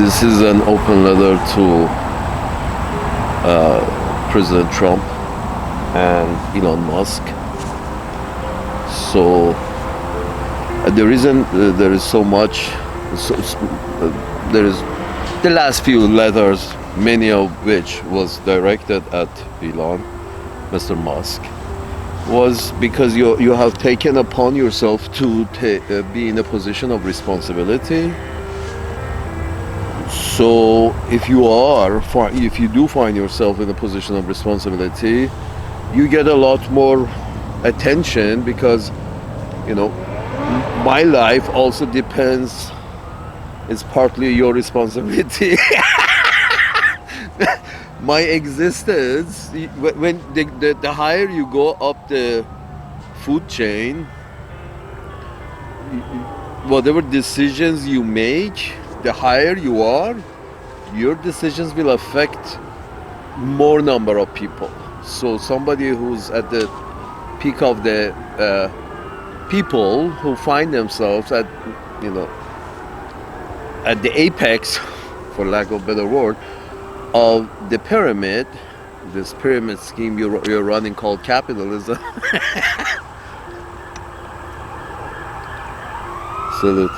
This is an open letter to President Trump and Elon Musk. So the reason there is so much, there is the last few letters, many of which was directed at Elon, Mr. Musk, was because you have taken upon yourself to be in a position of responsibility. So if you do find yourself in a position of responsibility, you get a lot more attention because, my life also depends, it's partly your responsibility. My existence, when the higher you go up the food chain, whatever decisions you make, the higher you are, your decisions will affect more number of people. So somebody who's at the peak of the people who find themselves at the apex, for lack of a better word, of the pyramid, this pyramid scheme you're running called capitalism. Salute.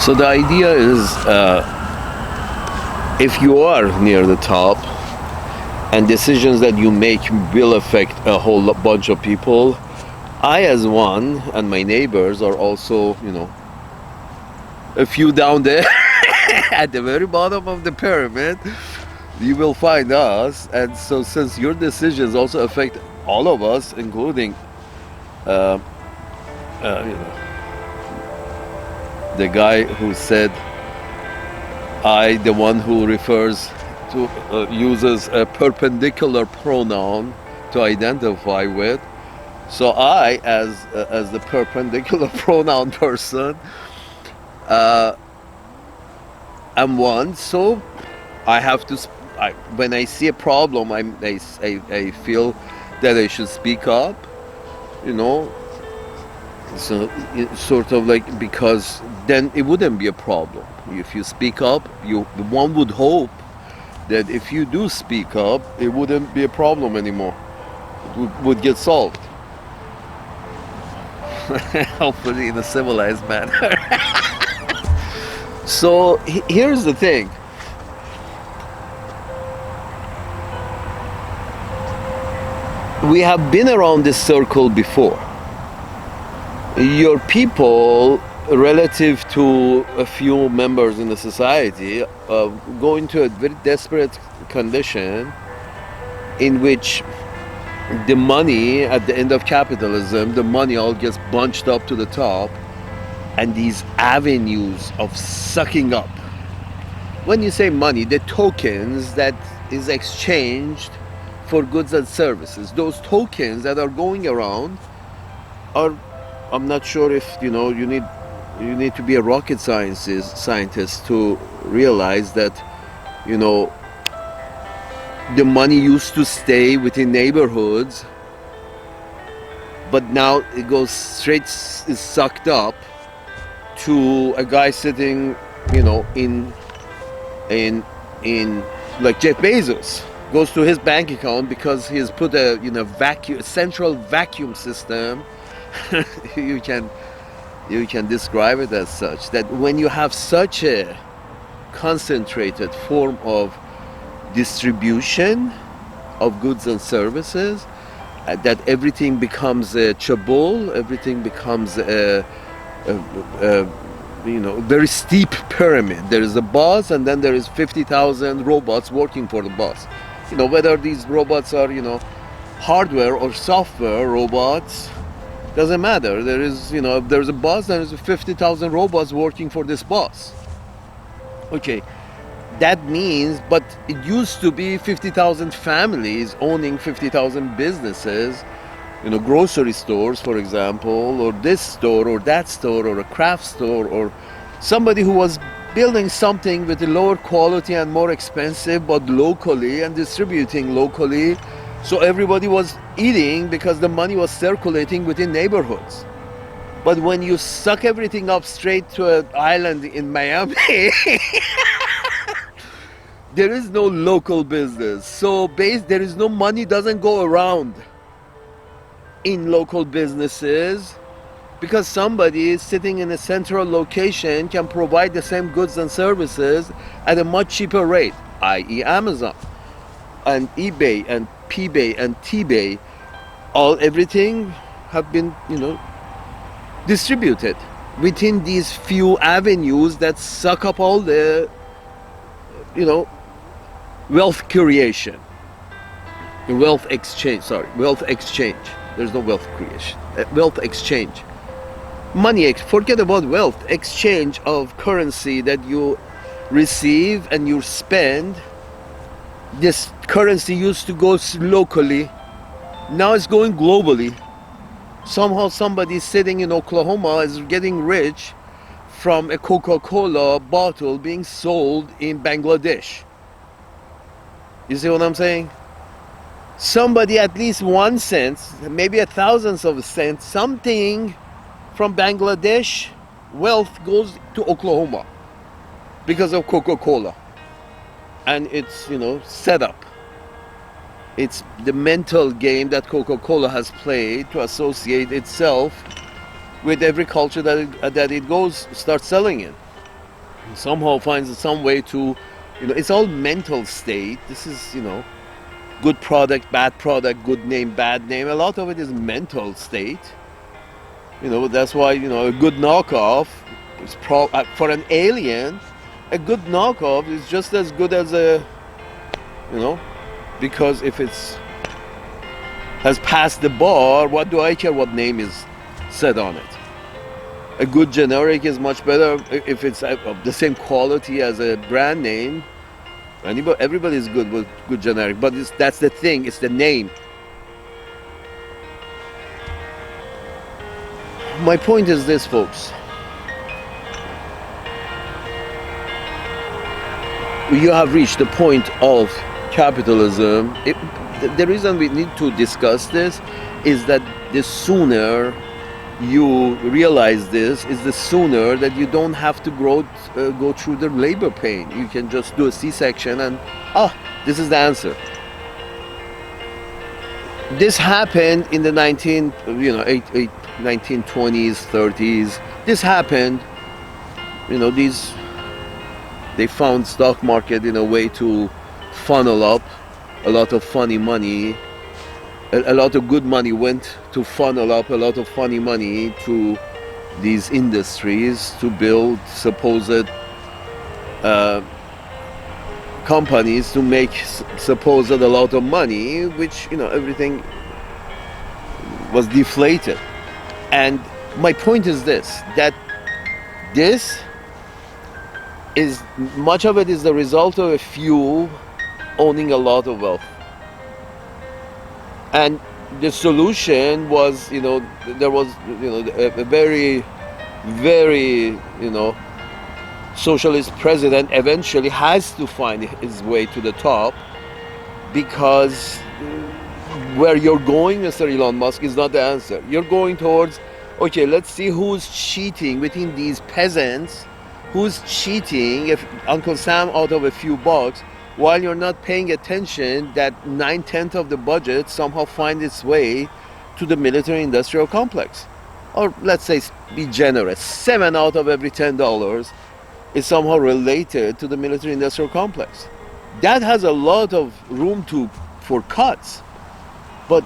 So the idea is, if you are near the top and decisions that you make will affect a whole bunch of people, I as one and my neighbors are also, a few down there at the very bottom of the pyramid, you will find us. And so since your decisions also affect all of us, including, the guy who said, the one who refers to, uses a perpendicular pronoun to identify with. So I, as the perpendicular pronoun person, am one. So I have to. When I see a problem, I feel that I should speak up. So it's sort of like, because then it wouldn't be a problem. If you speak up, one would hope that if you do speak up, it wouldn't be a problem anymore. It would get solved. Hopefully in a civilized manner. So here's the thing. We have been around this circle before. Your people, relative to a few members in the society, go into a very desperate condition in which the money, at the end of capitalism, the money all gets bunched up to the top, and these avenues of sucking up. When you say money, the tokens that is exchanged for goods and services, those tokens that are going around are, I'm not sure if you need to be a rocket scientist to realize that the money used to stay within neighborhoods, but now it goes straight, is sucked up to a guy sitting in like Jeff Bezos, goes to his bank account because he has put a central vacuum system. you can describe it as such, that when you have such a concentrated form of distribution of goods and services, that everything becomes a chabul, everything becomes a very steep pyramid. There is a boss, and then there is 50,000 robots working for the boss. Whether these robots are hardware or software robots, doesn't matter. There is, if there's a boss, there is 50,000 robots working for this boss. Okay, that means, but it used to be 50,000 families owning 50,000 businesses, grocery stores, for example, or this store or that store or a craft store, or somebody who was building something with a lower quality and more expensive but locally and distributing locally, so everybody was eating because the money was circulating within neighborhoods. But when you suck everything up straight to an island in Miami, there is no local business. So there is no money, doesn't go around in local businesses, because somebody sitting in a central location can provide the same goods and services at a much cheaper rate, i.e. Amazon and eBay and PBay and TBay. Everything have been, distributed within these few avenues that suck up all the, wealth creation, wealth exchange. There's no wealth creation. Wealth exchange. Money, forget about wealth. Exchange of currency that you receive and you spend. This currency used to go locally. Now it's going globally. Somehow somebody sitting in Oklahoma is getting rich from a Coca-Cola bottle being sold in Bangladesh. You see what I'm saying? Somebody at least 1 cent, maybe a thousandth of a cent, something from Bangladesh, wealth goes to Oklahoma because of Coca-Cola. And it's, set up. It's the mental game that Coca-Cola has played to associate itself with every culture that it goes, starts selling in. And somehow finds some way to, it's all mental state. This is, good product, good name, bad name. A lot of it is mental state. That's why, a good knockoff is for an alien, a good knockoff is just as good as because if has passed the bar, what do I care what name is said on it? A good generic is much better if it's of the same quality as a brand name. Everybody is good with good generic, but that's the thing, it's the name. My point is this, folks. You have reached the point of capitalism. The reason we need to discuss this is that the sooner you realize this, is the sooner that you don't have to go through the labor pain. You can just do a C-section and this is the answer. This happened in the 1920s, 30s. This happened, they found stock market in a way to funnel up a lot of funny money. A lot of good money went to funnel up a lot of funny money to these industries to build supposed companies to make supposed a lot of money, which, everything was deflated. And my point is this, that this is, much of it is the result of a few owning a lot of wealth. And the solution was, there was, a very, very, socialist president eventually has to find his way to the top, because where you're going, Mr. Elon Musk, is not the answer. You're going towards, okay, let's see who's cheating within these peasants, who's cheating, if Uncle Sam out of a few bucks, while you're not paying attention that 9/10 of the budget somehow finds its way to the military-industrial complex. Or let's say, be generous, 7 out of every $10 is somehow related to the military-industrial complex. That has a lot of room for cuts. But,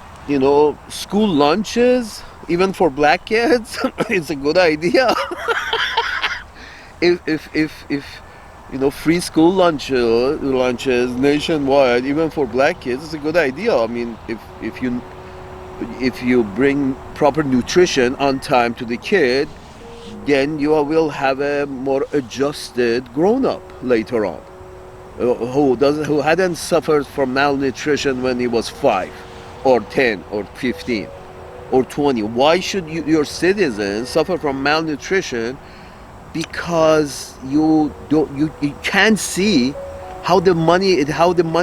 school lunches, even for black kids, it's a good idea. if free school lunches nationwide, even for black kids, it's a good idea. I mean, if you bring proper nutrition on time to the kid, then you will have a more adjusted grown-up later on, who hadn't suffered from malnutrition when he was 5 or 10 or 15. or 20? Why should your citizens suffer from malnutrition because you can't see how the money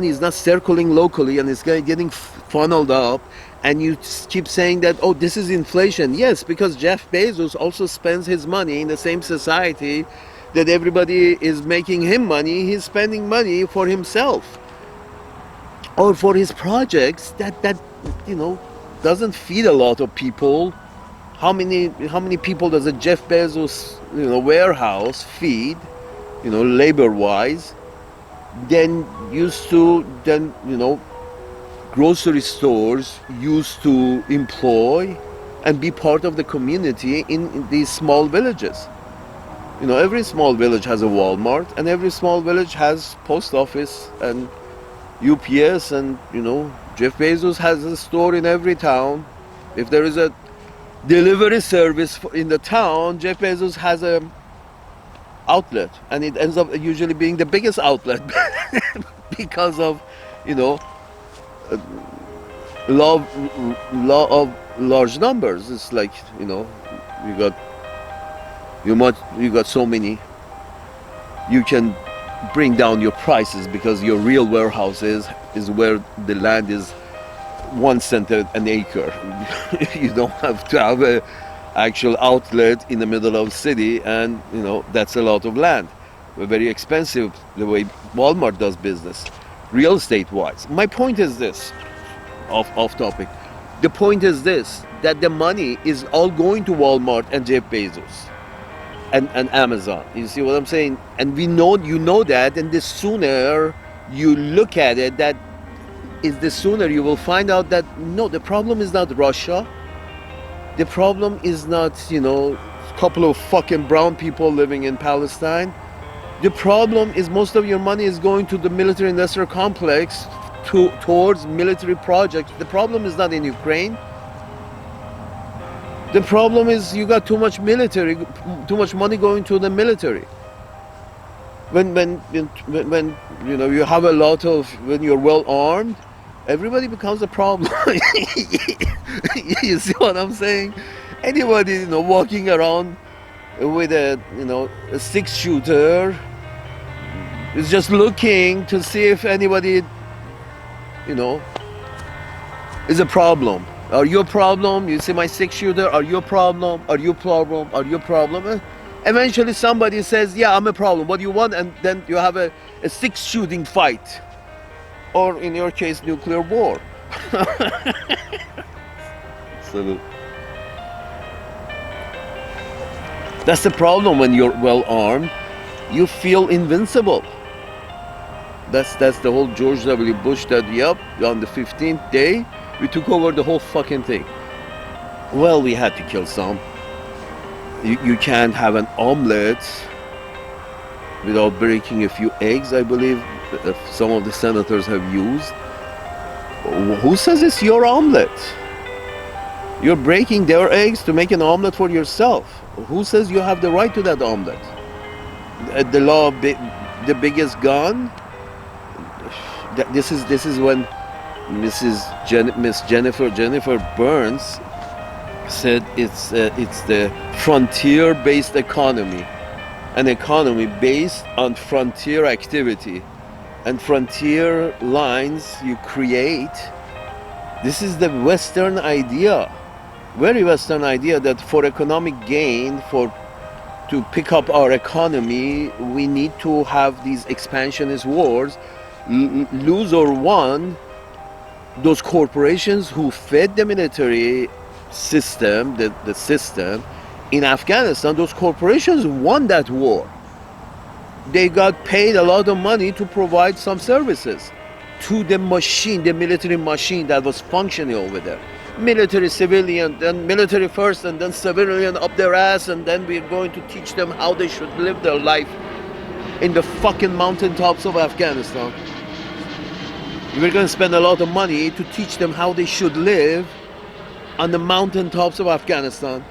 is not circling locally and it's getting funneled up, and you keep saying that, oh, this is inflation. Yes, because Jeff Bezos also spends his money in the same society that everybody is making him money. He's spending money for himself or for his projects that you know doesn't feed a lot of people. How many people does a Jeff Bezos warehouse feed, labor wise? Then grocery stores used to employ and be part of the community in these small villages. Every small village has a Walmart, and every small village has post office and UPS, and Jeff Bezos has a store in every town. If there is a delivery service in the town, Jeff Bezos has a outlet, and it ends up usually being the biggest outlet because of law of large numbers. It's like you got so many, you can bring down your prices because your real warehouse is where the land is 1 cent an acre. You don't have to have a actual outlet in the middle of the city, and that's a lot of land. Very expensive the way Walmart does business, real estate wise. My point is this, off topic. The point is this, that the money is all going to Walmart and Jeff Bezos and Amazon. You see what I'm saying? And you know that, and the sooner you look at it, that is the sooner you will find out that no, the problem is not Russia. The problem is not, a couple of fucking brown people living in Palestine. The problem is most of your money is going to the military industrial complex towards military projects. The problem is not in Ukraine. The problem is you got too much too much money going to the military. When you have a lot of, when you're well armed, everybody becomes a problem. You see what I'm saying? Anybody walking around with a 6-shooter is just looking to see if anybody is a problem. Are you a problem? You see my 6-shooter? Are you a problem? Are you a problem? Are you a problem? Eventually somebody says, yeah, I'm a problem. What do you want? And then you have a 6-shooting fight. Or in your case, nuclear war. So that's the problem. When you're well armed, you feel invincible. That's the whole George W. Bush, that on the 15th day we took over the whole fucking thing. Well, we had to kill some. You can't have an omelet without breaking a few eggs, I believe some of the senators have used. Who says it's your omelet? You're breaking their eggs to make an omelet for yourself. Who says you have the right to that omelet? The law of the biggest gun. This is when Miss Jennifer Burns said it's the frontier-based economy, an economy based on frontier activity and frontier lines you create. This is the Western idea, very Western idea, that for economic gain, to pick up our economy, we need to have these expansionist wars, lose or won those corporations who fed the military system, the system in Afghanistan. Those corporations won that war. They got paid a lot of money to provide some services to the machine, the military machine that was functioning over there. Military, civilian, then military first, and then civilian up their ass, and then we're going to teach them how they should live their life in the fucking mountaintops of Afghanistan. We're going to spend a lot of money to teach them how they should live on the mountaintops of Afghanistan.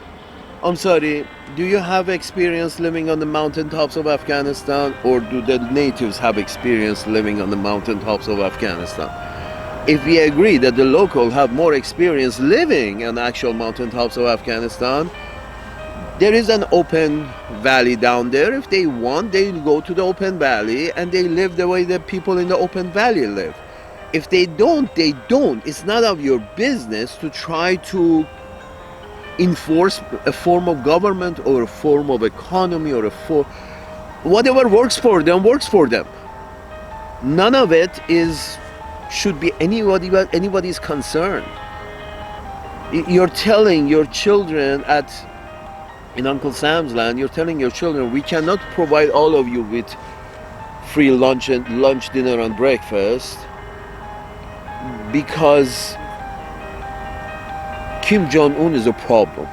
I'm sorry, do you have experience living on the mountaintops of Afghanistan, or do the natives have experience living on the mountaintops of Afghanistan? if we agree that the local have more experience living in actual mountaintops of Afghanistan, there is an open valley down there. If they want, they go to the open valley and they live the way the people in the open valley live. If they don't, they don't. It's none of your business to try to enforce a form of government or a form of economy or whatever works for them works for them. None of it should be anybody's concern. You're telling your children in Uncle Sam's land, you're telling your children, we cannot provide all of you with free lunch, dinner, and breakfast because Kim Jong-un is a problem.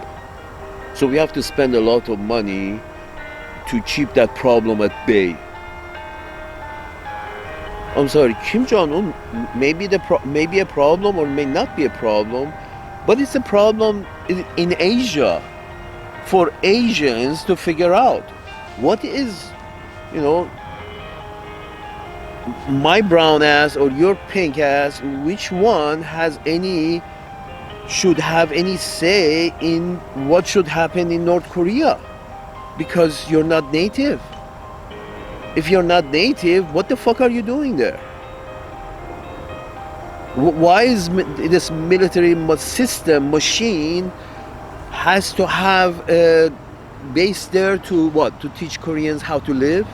So we have to spend a lot of money to keep that problem at bay. I'm sorry, Kim Jong-un may be a problem or may not be a problem, but it's a problem in Asia for Asians to figure out what is, my brown ass or your pink ass, which one should have any say in what should happen in North Korea, because you're not native. If you're not native, what the fuck are you doing there? Why is this military machine has to have a base there to teach Koreans how to live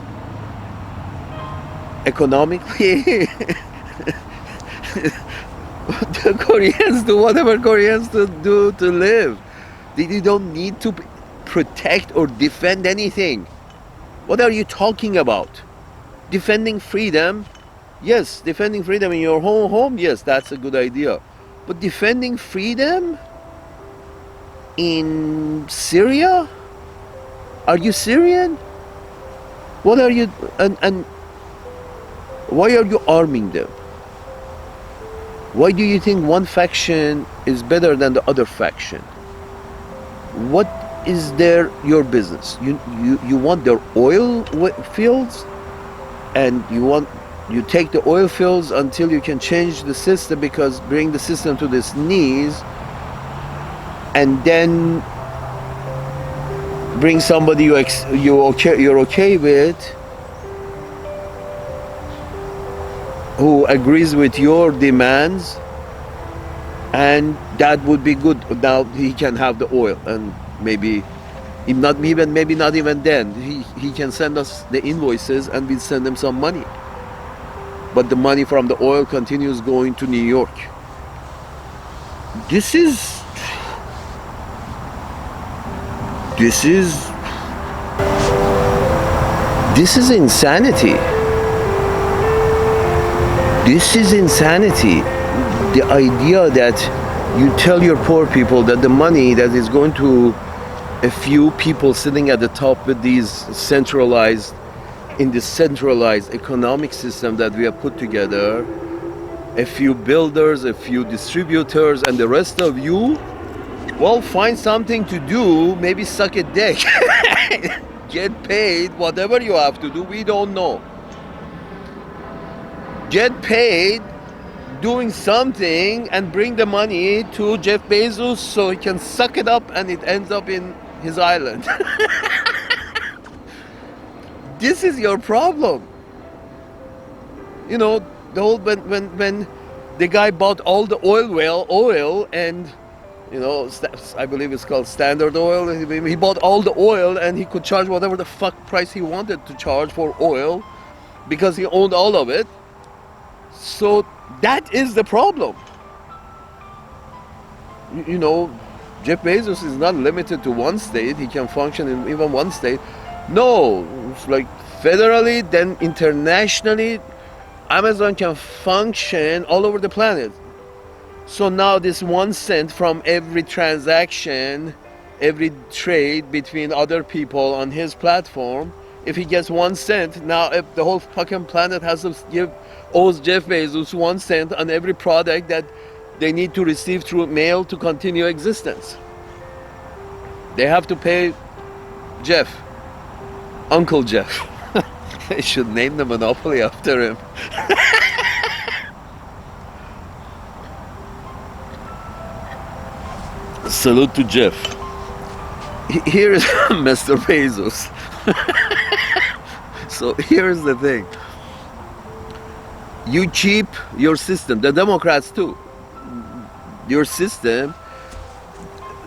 economically? The Koreans do whatever Koreans do to live. They don't need to protect or defend anything. What are you talking about? Defending freedom? Yes, defending freedom in your home, yes, that's a good idea. But defending freedom in Syria? Are you Syrian? What are you, and why are you arming them? Why do you think one faction is better than the other faction? What is your business? You want their oil fields, and you take the oil fields until you can change the system, because bring the system to its knees, and then bring somebody you're okay with, who agrees with your demands, and that would be good. Now he can have the oil, and maybe not even then he can send us the invoices and we'll send him some money, but the money from the oil continues going to New York. This is insanity. This is insanity. The idea that you tell your poor people that the money that is going to a few people sitting at the top with in this centralized economic system that we have put together, a few builders, a few distributors, and the rest of you, well, find something to do, maybe suck a dick, get paid, whatever you have to do, we don't know. Get paid doing something and bring the money to Jeff Bezos so he can suck it up and it ends up in his island. This is your problem. The whole when the guy bought all the oil and I believe it's called Standard Oil. He bought all the oil and he could charge whatever the fuck price he wanted to charge for oil because he owned all of it. So that is the problem. Jeff Bezos is not limited to one state. He can function in even one state. No, it's like federally, then internationally, Amazon can function all over the planet. So now this 1 cent from every transaction, every trade between other people on his platform, if he gets 1 cent, now if the whole fucking planet owes Jeff Bezos 1 cent on every product that they need to receive through mail to continue existence. They have to pay Jeff, Uncle Jeff. They should name the monopoly after him. Salute to Jeff. Here is Mr. Bezos. So here's the thing. You cheap your system, the Democrats too. Your system,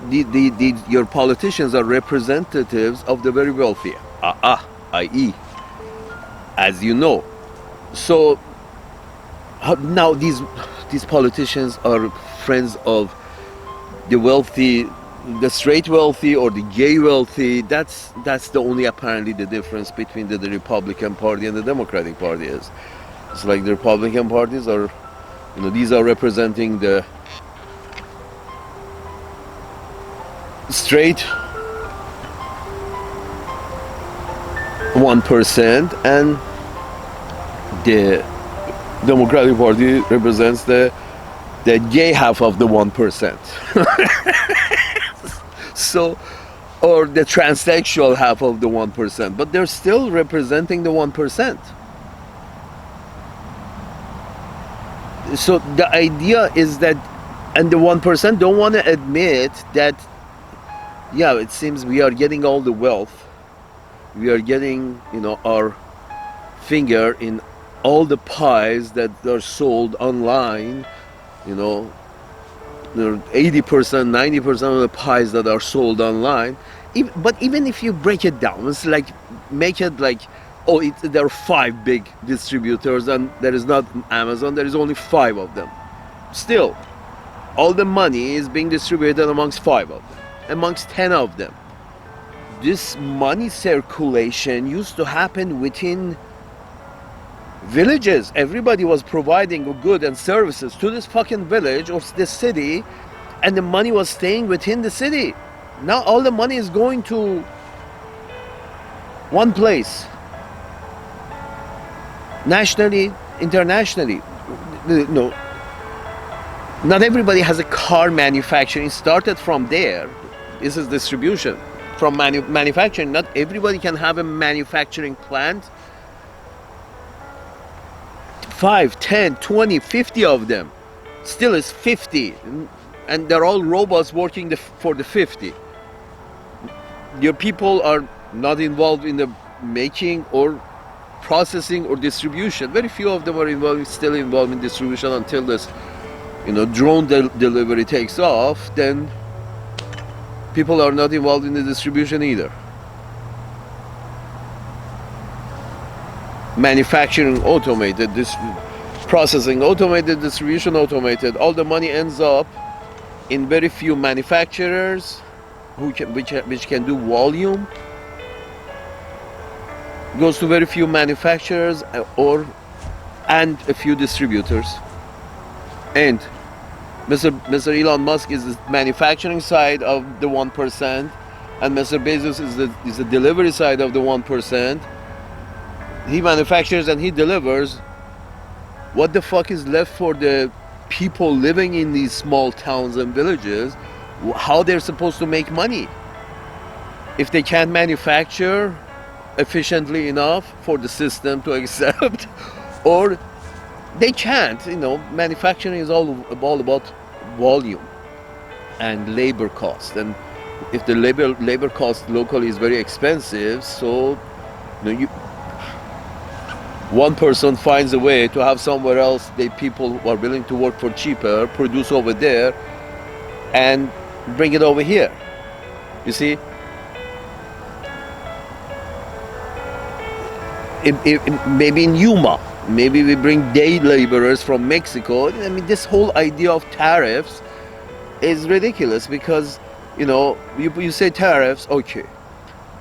your politicians are representatives of the very wealthy, i.e., as you know. So now these politicians are friends of the wealthy, the straight wealthy or the gay wealthy. That's the only apparently the difference between the Republican Party and the Democratic Party is. It's like the Republican parties are, these are representing the straight 1%, and the Democratic Party represents the gay half of the 1%. So, or the transsexual half of the 1%, but they're still representing the 1%. So the idea is that, and the 1% don't want to admit that, yeah, it seems we are getting all the wealth, we are getting, our finger in all the pies that are sold online, 80%, 90% of the pies that are sold online. But even if you break it down, it's like, make it like, there are 5 big distributors and there is not Amazon, there is only 5 of them. Still, all the money is being distributed amongst 5 of them, amongst 10 of them. This money circulation used to happen within villages. Everybody was providing good and services to this fucking village or this city, and the money was staying within the city. Now all the money is going to one place, nationally, internationally. No, not everybody has a car manufacturing. It started from there. This is distribution from manufacturing. Not everybody can have a manufacturing plant. 5, 10, 20, 50 of them. Still is 50, and they're all robots working for the 50. Your people are not involved in the making or processing or distribution. Very few of them are still involved in distribution until this, drone delivery takes off. Then people are not involved in the distribution either. Manufacturing automated, processing automated, distribution automated. All the money ends up in very few manufacturers which can do volume. Goes to very few manufacturers and a few distributors. And Mr. Elon Musk is the manufacturing side of the 1%, and Mr. Bezos is the delivery side of the 1%. He manufactures and he delivers. What the fuck is left for the people living in these small towns and villages? How they're supposed to make money if they can't manufacture efficiently enough for the system to accept, or they can't. Manufacturing is all about volume and labor cost, and if the labor cost locally is very expensive, so one person finds a way to have somewhere else people who are willing to work for cheaper produce over there and bring it over here. You see, maybe in Yuma, maybe we bring day laborers from Mexico. I mean, this whole idea of tariffs is ridiculous because, you say tariffs, okay,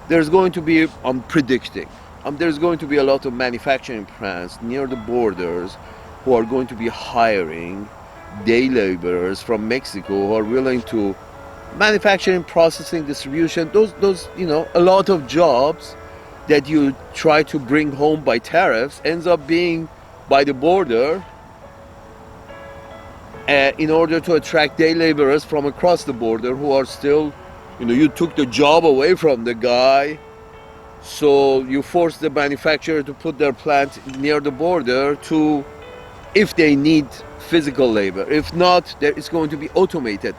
there's going to be, I'm predicting, there's going to be a lot of manufacturing plants near the borders who are going to be hiring day laborers from Mexico who are willing to manufacturing, processing, distribution, those a lot of jobs that you try to bring home by tariffs ends up being by the border in order to attract day laborers from across the border who are still, you took the job away from the guy, so you force the manufacturer to put their plant near the border to, if they need physical labor. If not, it's going to be automated.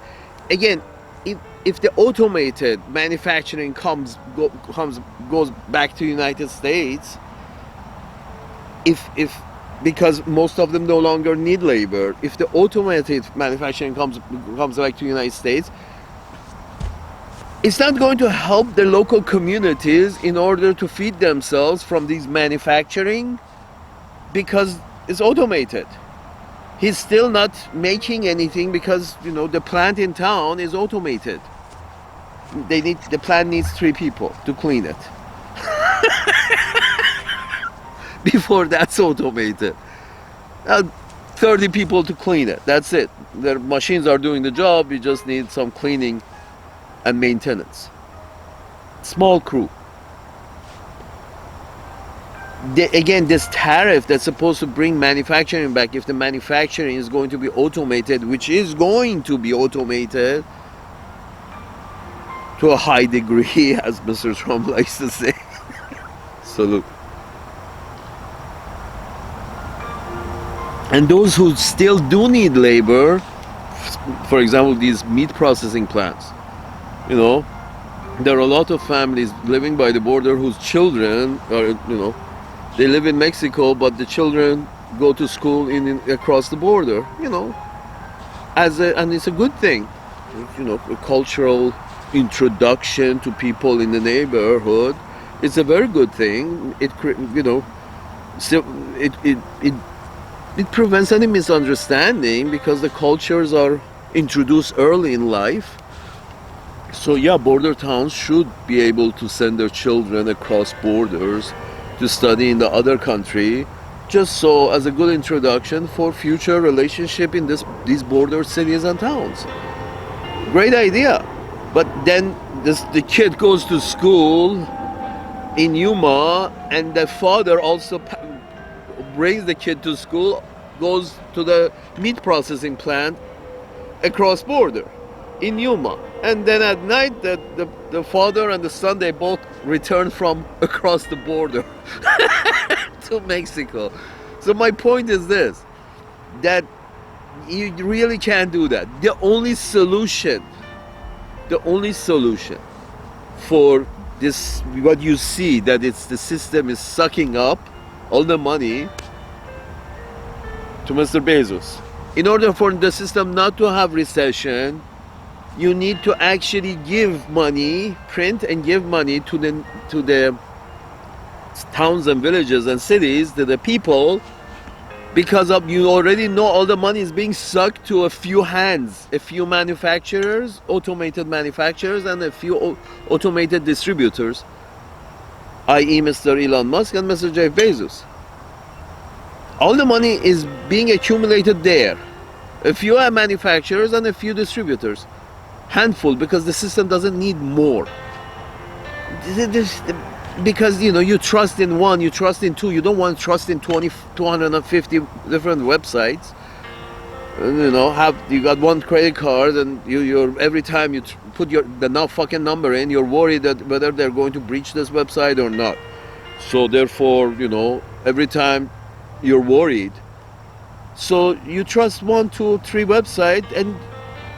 Again, if the automated manufacturing goes back to United States, if because most of them no longer need labor, if the automated manufacturing comes back to United States, it's not going to help the local communities in order to feed themselves from these manufacturing, because it's automated. He's still not making anything because, you know, the plant in town is automated. The plant needs 3 people to clean it before that's automated. 30 people to clean it. That's it. Their machines are doing the job. You just need some cleaning and maintenance. Small crew. Again, this tariff that's supposed to bring manufacturing back, if the manufacturing is going to be automated, which is going to be automated to a high degree, as Mr. Trump likes to say. Salute. And those who still do need labor, for example, these meat processing plants, you know, there are a lot of families living by the border whose children are, you know, they live in Mexico, but the children go to school across the border, you know, and it's a good thing, you know, a cultural introduction to people in the neighborhood. It's a very good thing. It, you know, so it prevents any misunderstanding because the cultures are introduced early in life. So yeah, border towns should be able to send their children across borders to study in the other country, just so as a good introduction for future relationship in these border cities and towns. Great idea. But then the kid goes to school in Yuma, and the father also brings the kid to school, goes to the meat processing plant across border in Yuma, and then at night the father and the son, they both return from across the border to Mexico. So my point is this, that you really can't do that. The only solution for this, what you see, that it's the system is sucking up all the money to Mr. Bezos. In order for the system not to have recession, you need to actually give money, print and give money to the towns and villages and cities, to the people, because of, you already know all the money is being sucked to a few hands, a few manufacturers, automated manufacturers, and a few automated distributors, i.e. Mr. Elon Musk and Mr. Jeff Bezos. All the money is being accumulated there. A few manufacturers and a few distributors. Handful, because the system doesn't need more. Because, you know, you trust in one, you trust in two, you don't want to trust in 250 different websites. You know, you got one credit card, and you're every time you put the fucking number in, you're worried that whether they're going to breach this website or not. So therefore, you know, every time you're worried. So you trust 1, 2, 3 websites, and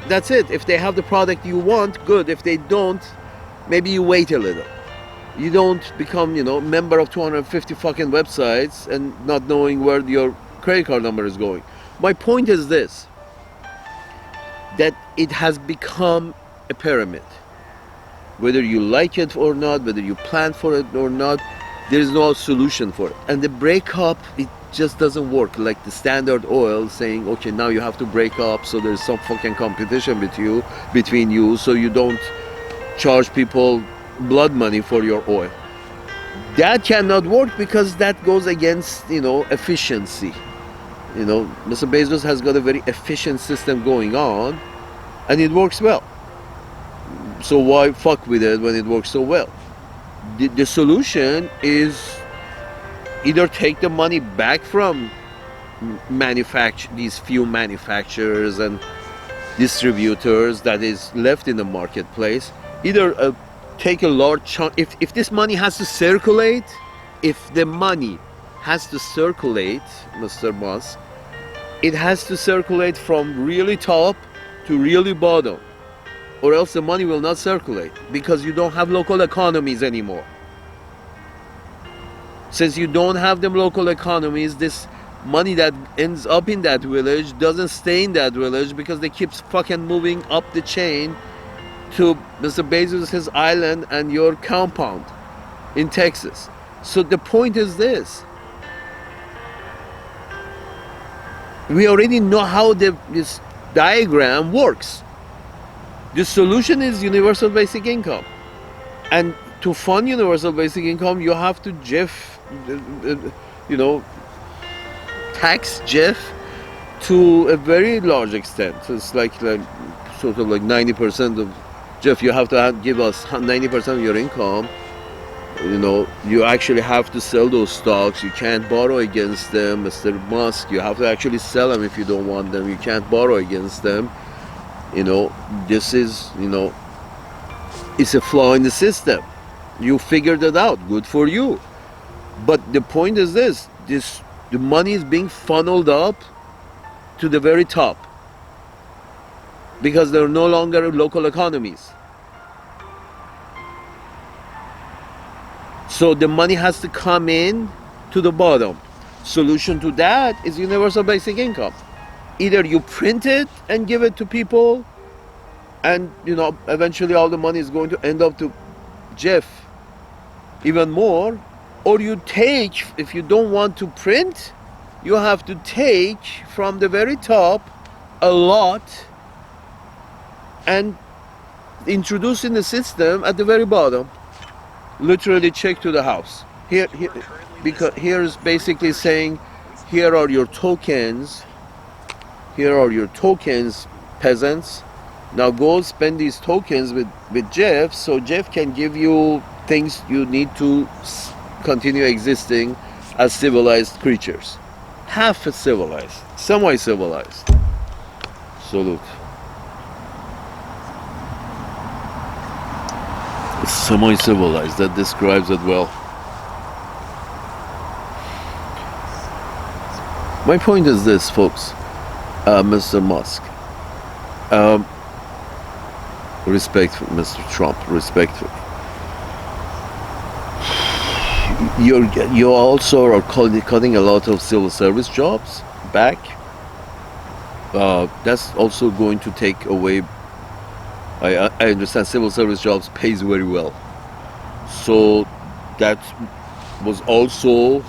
that's it. If they have the product you want, good. If they don't, maybe you wait a little. You don't become, you know, member of 250 fucking websites and not knowing where your credit card number is going. My point is this, that it has become a pyramid. Whether you like it or not, whether you plan for it or not, there is no solution for it. And the breakup, it just doesn't work. Like the Standard Oil saying, okay, now you have to break up, so there's some fucking competition between you, so you don't charge people blood money for your oil. That cannot work, because that goes against, you know, efficiency. You know, Mr. Bezos has got a very efficient system going on, and it works well. So why fuck with it when it works so well? The solution is either take the money back from these few manufacturers and distributors that is left in the marketplace, either take a large chunk. If this money has to circulate, Mr. Musk, it has to circulate from really top to really bottom. or else the money will not circulate, because you don't have local economies anymore. Since you don't have them local economies, this money that ends up in that village doesn't stay in that village, because they keep fucking moving up the chain to Mr. Bezos' island and your compound in Texas. So the point is this. We already know how this diagram works. The solution is universal basic income. And to fund universal basic income, you have to tax Jeff to a very large extent. It's like sort of like 90% of Jeff, you have to give us 90% of your income. You actually have to sell those stocks. You can't borrow against them. Mr. Musk, you have to actually sell them if you don't want them. You can't borrow against them. This is, it's a flaw in the system. You figured it out. Good for you. But the point is this. The money is being funneled up to the very top, because there are no longer local economies. So the money has to come in to the bottom. Solution to that is universal basic income. Either you print it and give it to people, and eventually all the money is going to end up to Jeff even more, or you take, if you don't want to print, you have to take from the very top a lot and introduce in the system at the very bottom. Literally check to the house. Because here is basically saying, here are your tokens. Here are your tokens, peasants. Now go spend these tokens with Jeff, so Jeff can give you things you need to continue existing as civilized creatures. Half civilized, semi-civilized. Salute. Semi-civilized, that describes it well. My point is this, folks. Mr. Musk. Respectful, Mr. Trump, respectful. You also are cutting a lot of civil service jobs back. That's also going to take away. I understand civil service jobs pays very well. So that was also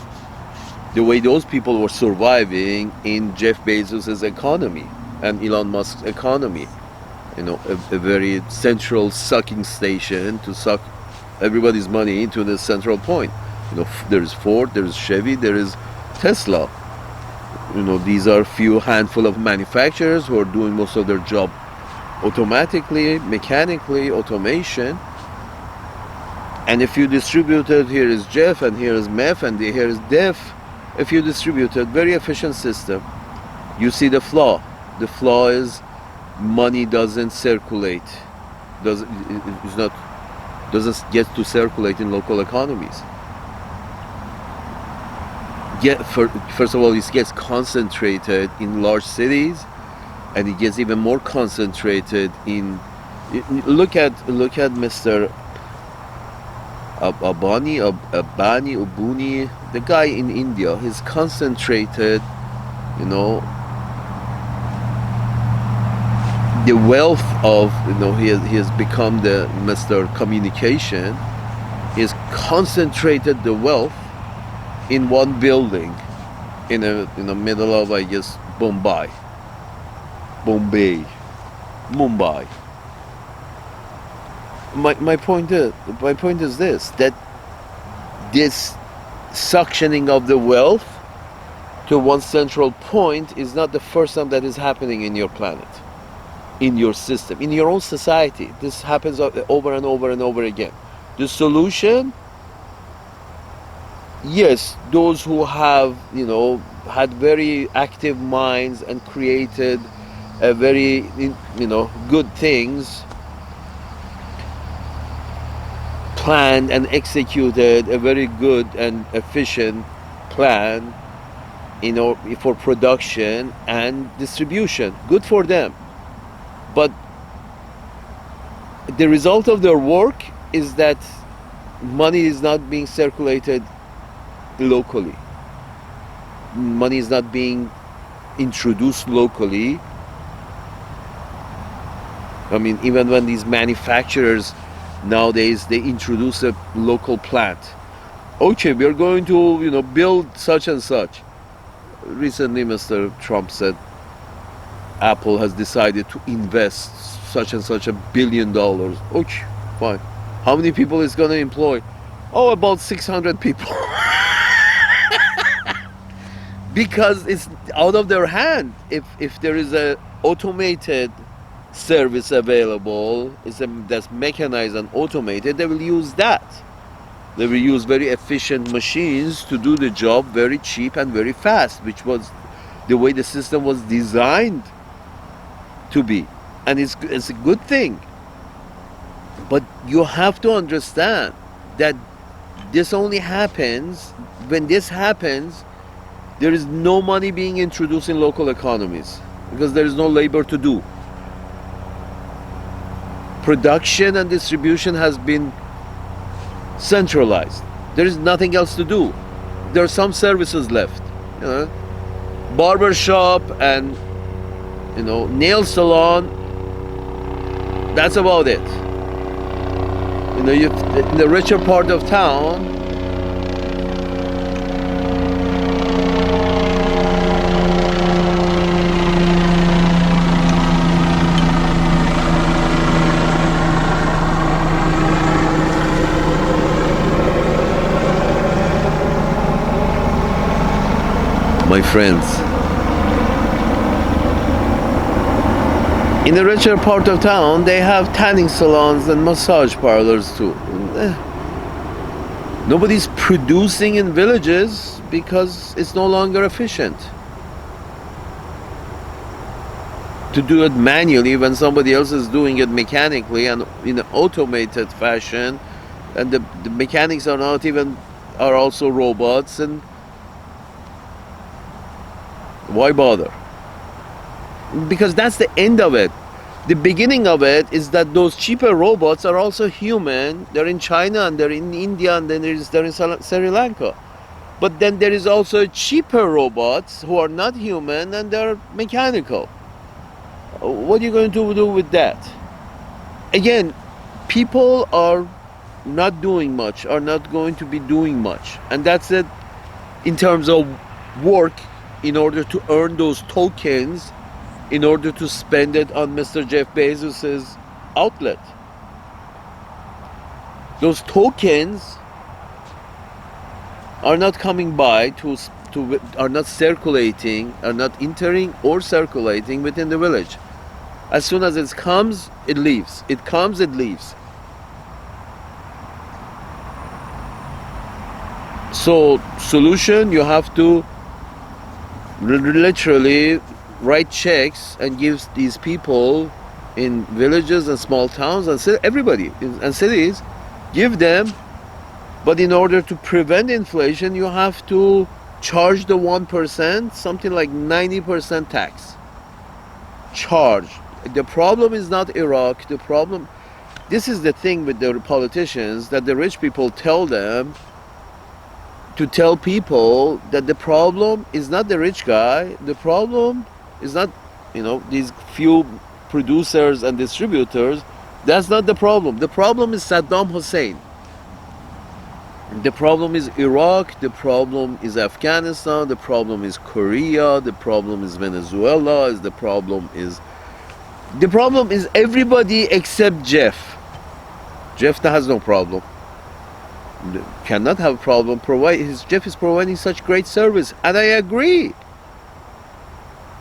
the way those people were surviving in Jeff Bezos' economy and Elon Musk's economy. A very central sucking station to suck everybody's money into the central point. There is Ford, there is Chevy, there is Tesla. These are few handful of manufacturers who are doing most of their job automatically, mechanically, automation. And if you distributed, here is Jeff, and here is Meth, and here is Def. If you distributed, very efficient system. You see the flaw. The flaw is money doesn't circulate. Doesn't get to circulate in local economies. First of all, it gets concentrated in large cities, and it gets even more concentrated in. Look at Mr. Abuni, the guy in India. He's concentrated, the wealth of, he has become the Mr. Communication. He has concentrated the wealth in one building, in the middle of, I guess, Mumbai. My point is this, that this suctioning of the wealth to one central point is not the first time that is happening in your planet, in your system, in your own society. This happens over and over and over again. The solution, yes, those who have, had very active minds and created a very, good things, planned and executed a very good and efficient plan, for production and distribution. Good for them. But the result of their work is that money is not being circulated locally. Money is not being introduced locally. I mean, even when these manufacturers nowadays, they introduce a local plant. Okay, we are going to, build such and such. Recently, Mr. Trump said Apple has decided to invest such and such $1 billion. Okay, fine. How many people is going to employ? Oh, about 600 people. Because it's out of their hand. If there is a automated service available, that's mechanized and automated, they will use that. They will use very efficient machines to do the job very cheap and very fast, which was the way the system was designed to be. And it's a good thing. But you have to understand that this only happens, when this happens, there is no money being introduced in local economies because there is no labor to do. Production and distribution has been centralized. There is nothing else to do. There are some services left, barber shop and nail salon. That's about it. In the richer part of town, my friends, in the richer part of town, they have tanning salons and massage parlors too. Nobody's producing in villages because it's no longer efficient to do it manually when somebody else is doing it mechanically and in an automated fashion, and the mechanics are also robots. And why bother? Because that's the end of it. The beginning of it is that those cheaper robots are also human. They're in China and they're in India and then they're in Sri Lanka. But then there is also cheaper robots who are not human and they're mechanical. What are you going to do with that? Again, people are not doing much, are not going to be doing much. And that's it in terms of work, in order to earn those tokens, in order to spend it on Mr. Jeff Bezos's outlet. Those tokens are not coming by are not circulating, are not entering or circulating within the village. As soon as it comes, it leaves. It comes, it leaves. So, solution, you have to literally write checks and give these people in villages and small towns and everybody and cities, give them. But in order to prevent inflation, you have to charge the 1% something like 90% tax. Charge. The problem is not Iraq. This is the thing with the politicians, that the rich people tell them to tell people that the problem is not the rich guy, the problem is not, these few producers and distributors. That's not the problem. The problem is Saddam Hussein. The problem is Iraq, the problem is Afghanistan, the problem is Korea, the problem is Venezuela, the problem is everybody except Jeff. Jeff has no problem. Cannot have a problem. Jeff is providing such great service, and I agree.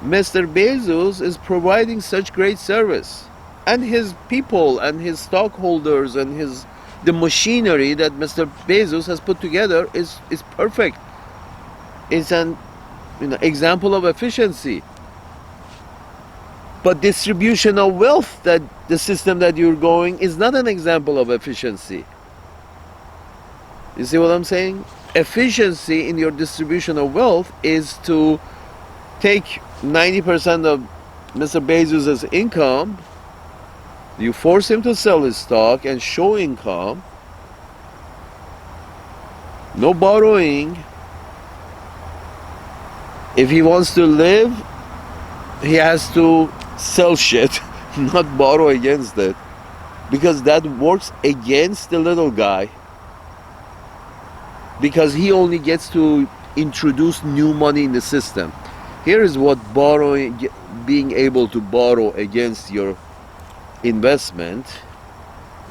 Mr. Bezos is providing such great service, and his people and his stockholders and the machinery that Mr. Bezos has put together is perfect. It's an example of efficiency. But distribution of wealth, that the system that you're going, is not an example of efficiency. You see what I'm saying? Efficiency in your distribution of wealth is to take 90% of Mr. Bezos' income You force him to sell his stock and show income. No borrowing. If he wants to live, he has to sell shit, not borrow against it. Because that works against the little guy. Because he only gets to introduce new money in the system. Here is what borrowing, being able to borrow against your investment,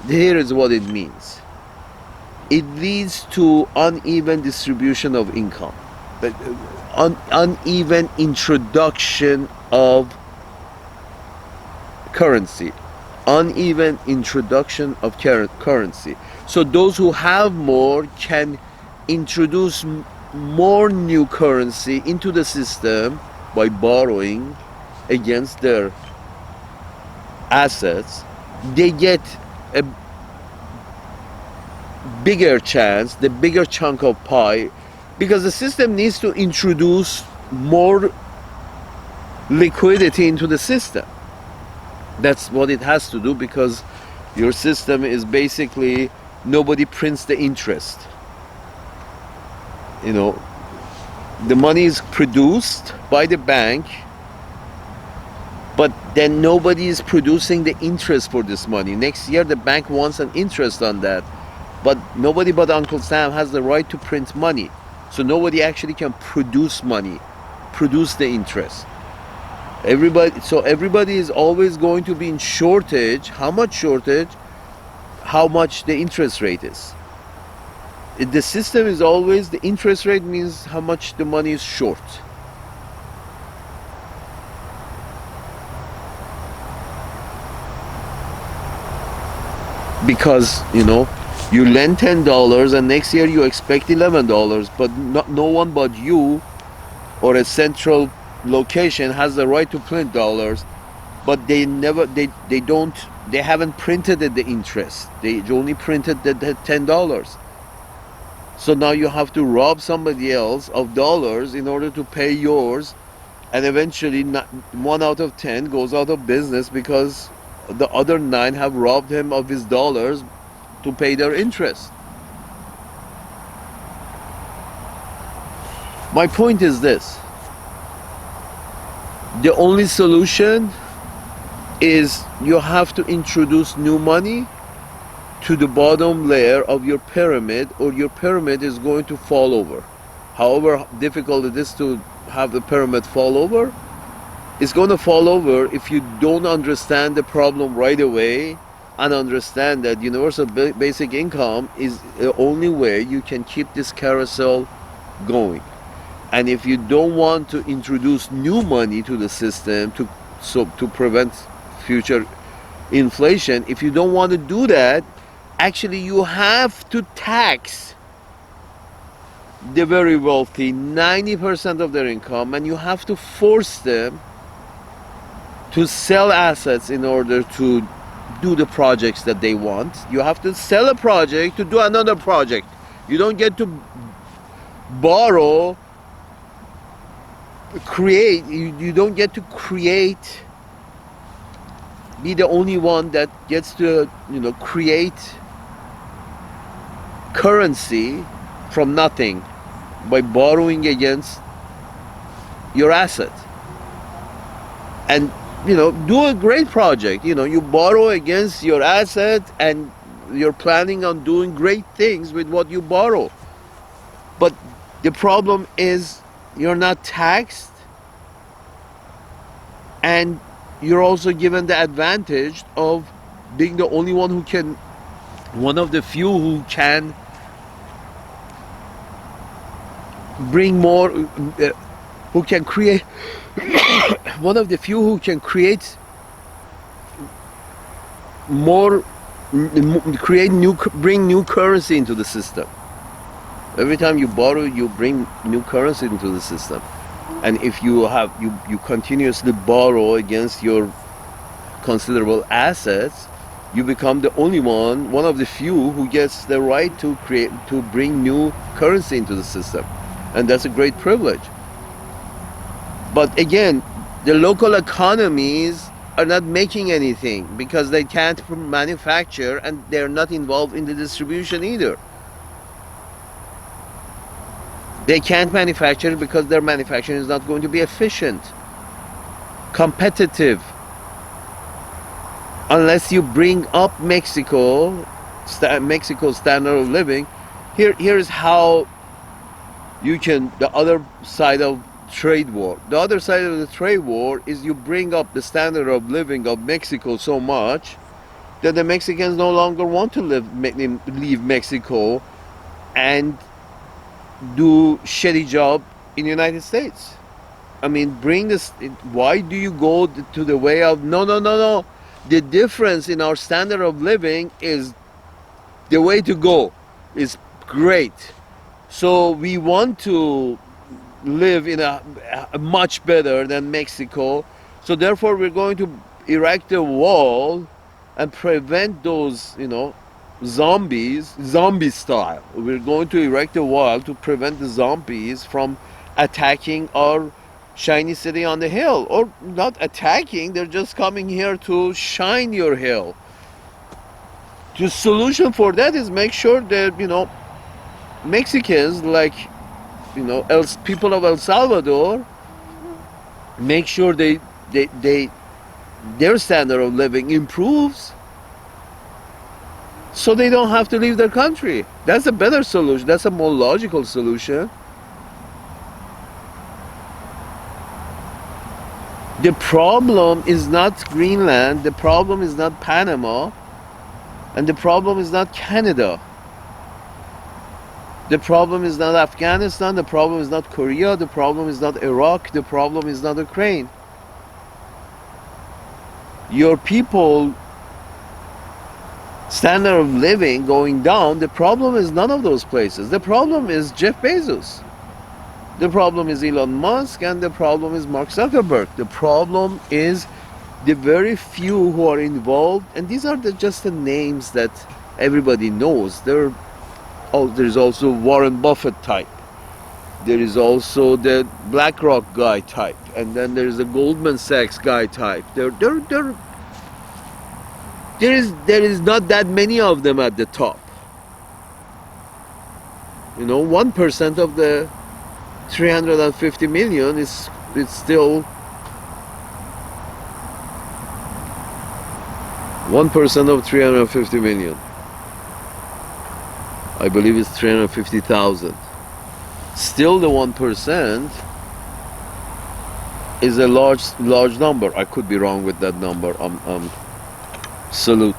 here is what it means. It leads to uneven distribution of income, uneven introduction of currency, uneven introduction of currency. So those who have more can introduce more new currency into the system by borrowing against their assets. They get a bigger chance, the bigger chunk of pie, because the system needs to introduce more liquidity into the system. That's what it has to do, because your system is basically, nobody prints the interest. You know, the money is produced by the bank, but then nobody is producing the interest for this money. Next year the bank wants an interest on that, but nobody but Uncle Sam has the right to print money. So nobody actually can produce money, produce the interest. Everybody is always going to be in shortage. How much shortage? How much the interest rate is. The system is always, the interest rate means how much the money is short. Because, you know, you lend $10 and next year you expect $11, but no one but you or a central location has the right to print dollars, but they haven't printed the interest. They only printed the $10. So now you have to rob somebody else of dollars in order to pay yours, and eventually 1 out of 10 goes out of business because the other 9 have robbed him of his dollars to pay their interest. My point is this: the only solution is you have to introduce new money to the bottom layer of your pyramid, or your pyramid is going to fall over. However difficult it is to have the pyramid fall over, it's going to fall over if you don't understand the problem right away and understand that universal basic income is the only way you can keep this carousel going. And if you don't want to introduce new money to the system to prevent future inflation, if you don't want to do that, actually you have to tax the very wealthy 90% of their income, and you have to force them to sell assets in order to do the projects that they want. You have to sell a project to do another project. You don't get to borrow, create. You don't get to create, be the only one that gets to, you know, create currency from nothing by borrowing against your asset. And, you know, do a great project. You know, you borrow against your asset and you're planning on doing great things with what you borrow. But the problem is you're not taxed, and you're also given the advantage of being the only one who can, one of the few who can bring more, who can create, one of the few who can create more, bring new currency into the system. Every time you borrow, you bring new currency into the system. And if you continuously borrow against your considerable assets, you become the only one of the few who gets the right to bring new currency into the system. And that's a great privilege. But again, the local economies are not making anything because they can't manufacture and they're not involved in the distribution either. They can't manufacture because their manufacturing is not going to be efficient, competitive, unless you bring up Mexico's standard of living. Here's how you can, the other side of trade war. The other side of the trade war is you bring up the standard of living of Mexico so much that the Mexicans no longer want to leave Mexico and do shitty job in the United States. I mean, bring this. Why do you go to the way of no, no, no, no? The difference in our standard of living is the way to go. Is great. So we want to live in a much better than Mexico. So therefore, we're going to erect a wall and prevent those, zombies, zombie style. We're going to erect a wall to prevent the zombies from attacking our shiny city on the hill. Or not attacking, they're just coming here to shine your hill. The solution for that is make sure that, Mexicans, like, people of El Salvador, make sure their standard of living improves so they don't have to leave their country. That's a better solution. That's a more logical solution. The problem is not Greenland, the problem is not Panama, and the problem is not Canada. The problem is not Afghanistan, the problem is not Korea, the problem is not Iraq, the problem is not Ukraine. Your people standard of living going down, the problem is none of those places. The problem is Jeff Bezos. The problem is Elon Musk, and the problem is Mark Zuckerberg. The problem is the very few who are involved, and these are just the names that everybody knows. There's also Warren Buffett type. There is also the BlackRock guy type, and then there's the Goldman Sachs guy type. There is not that many of them at the top. 1% of the 350 million it's still 1% of 350 million. I believe it's 350,000. Still, the 1% is a large number. I could be wrong with that number. Salute.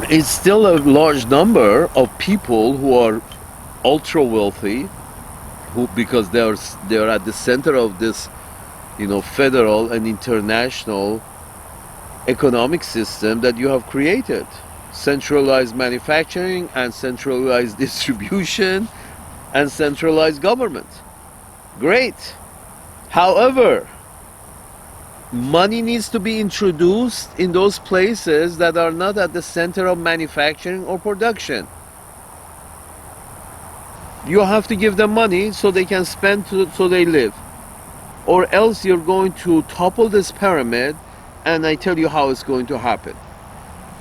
It's still a large number of people who are ultra wealthy, because they're at the center of this, federal and international economic system that you have created. Centralized manufacturing and centralized distribution and centralized government. Great. However, money needs to be introduced in those places that are not at the center of manufacturing or production. You have to give them money so they can spend so they live. Or else you're going to topple this pyramid, and I tell you how it's going to happen.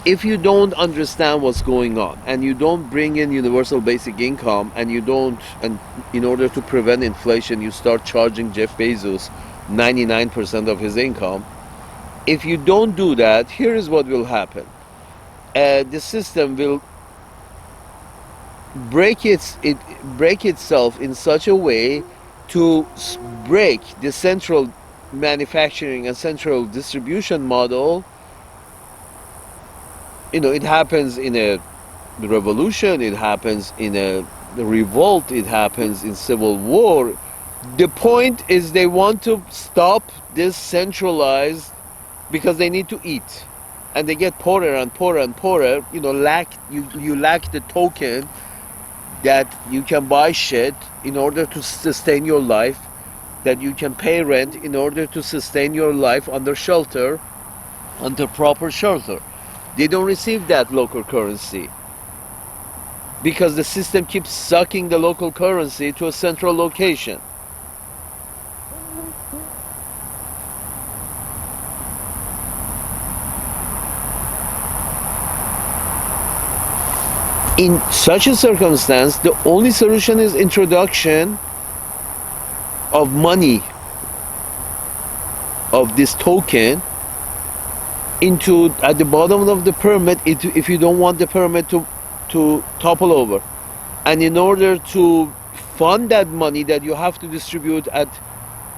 If you don't understand what's going on, and you don't bring in universal basic income, and in order to prevent inflation, you start charging Jeff Bezos 99% of his income. If you don't do that, here is what will happen. The system will break itself in such a way to break the central manufacturing and central distribution model. It happens in a revolution, it happens in a revolt, it happens in civil war. The point is they want to stop this centralized, because they need to eat, and they get poorer and poorer and poorer. You lack the token that you can buy shit in order to sustain your life, that you can pay rent in order to sustain your life under proper shelter. They don't receive that local currency because the system keeps sucking the local currency to a central location. In such a circumstance, the only solution is introduction of money, of this token, into at the bottom of the pyramid, if you don't want the pyramid to topple over. And in order to fund that money that you have to distribute at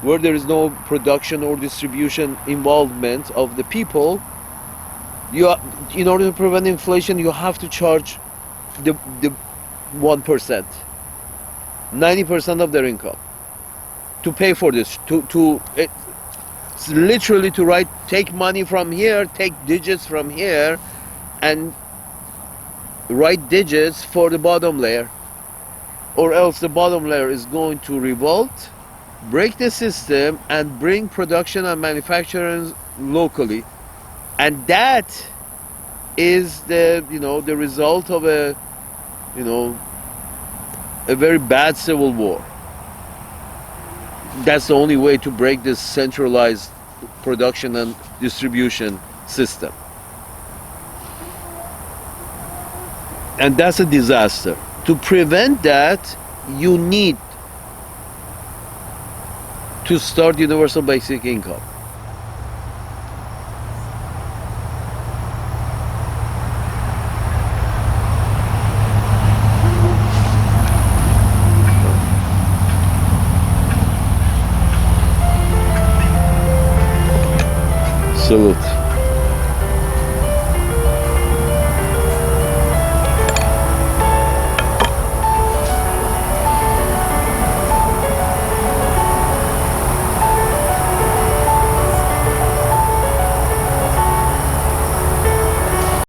where there is no production or distribution involvement of the people, in order to prevent inflation, you have to charge the 1%, 90% of their income to pay for this. It's literally to take money from here, take digits from here, and write digits for the bottom layer, or else the bottom layer is going to revolt, break the system, and bring production and manufacturing locally. And that is the result of a very bad civil war. That's the only way to break this centralized production and distribution system. And that's a disaster. To prevent that, you need to start universal basic income.